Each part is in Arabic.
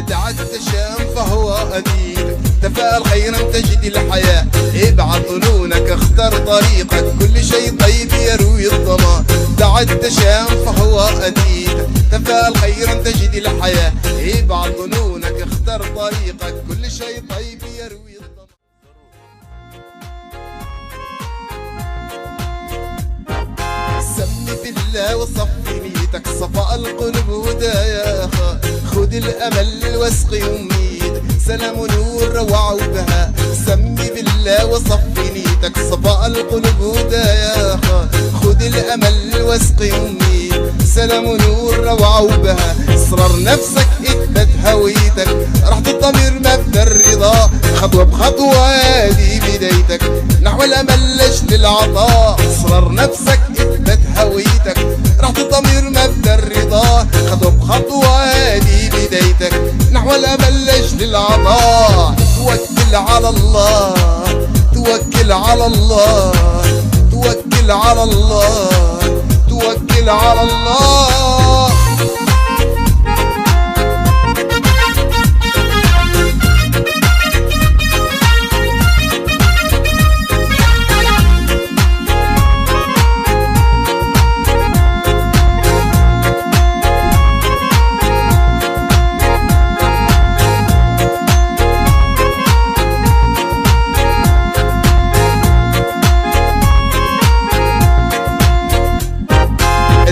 تعد الشام فهو أديك، تفاءل خيرا تجد الحياة، ابعد ظنونك اختر طريقك، كل شيء طيب يروي الظما. تعد الشام فهو أديك، تفاءل خيرا تجد الحياة، ابعد ظنونك اختر طريقك، كل شيء طيب يروي الظما. سمي بالله وصفي نيتك، صفاء القلوب هدايا، خذ الأمل واسقي أميد، سلام نور روعة وبهاء. سمي بالله وصفي نيتك، صفاء القلوب هدايا، خذ الأمل واسقي أميد، سلام نور روعة وبهاء. اصرر نفسك اثبت هويتك، راحة الضمير مبنى الرضا، خطوة بخطوة هذه بدايتك، نحو الأمل لجل العطاء. اصرر نفسك اثبت هويتك، راحة الضمير مبنى الرضا، خطوة بخطوة هذه بدايتك، نحو الأمل لجل العطاء. توكل على الله، توكل على الله، توكل على الله، توكل على الله.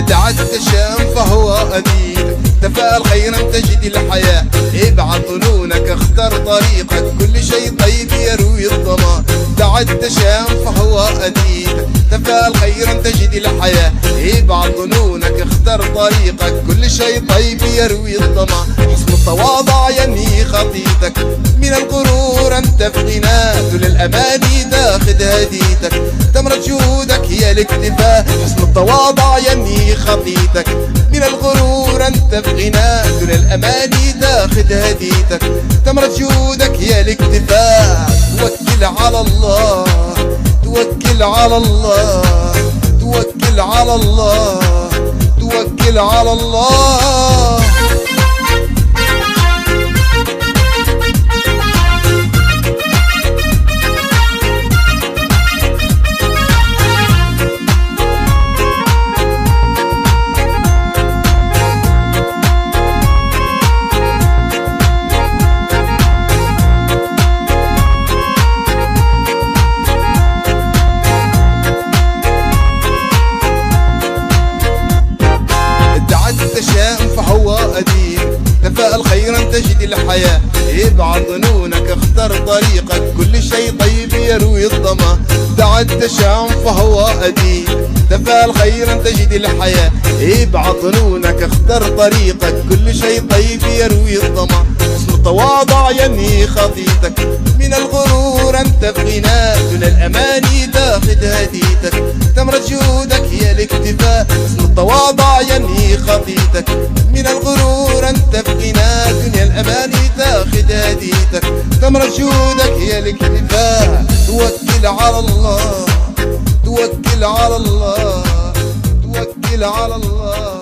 تعد الشام فهو أديك، تفاءل خيرا تجد الحياة، ابعد ظنونك اختر طريقك، كل شيء طيب يروي الظما. تعد الشام فهو أديك، تفاءل خيرا تجد الحياة، ابعد ظنونك اختر طريقك، كل شيء طيب يروي الظما. حسن التواضع ينهي خطيتك، من الغرور انت في غنى، ذل الأماني تاخذ هديتك، ثمرة جهودك هي الاكتفاء. حسن التواضع ينهي خطيتك، من الغرور انت في غنى، ذل الأماني تاخذ هديتك، ثمرة جهودك هي الاكتفاء. توكل على الله، توكل على الله، توكل على الله، توكل على الله. الشام فهو أديك، تفاءل خيرا تجد الحياة، ابعد ظنونك اختر طريقك، كل شيء طيب يروي الظما. تعد الشام فهو أديك، تفاءل خيرا تجد الحياة، ابعد ظنونك اختر طريقك، كل شيء طيب يروي الظما. حسن التواضع ينهي خطيتك، من الغرور انت في غنى، دون الأماني تاخذ هديتك، ثمرة جهودك هي الاكتفاء. حسن التواضع ينهي خطيتك، من الغرور انت في غنى، دنيا الأماني تاخذ هديتك، ثمرة جهودك هي الاكتفاء. توكل على الله، توكل على الله، توكل على الله.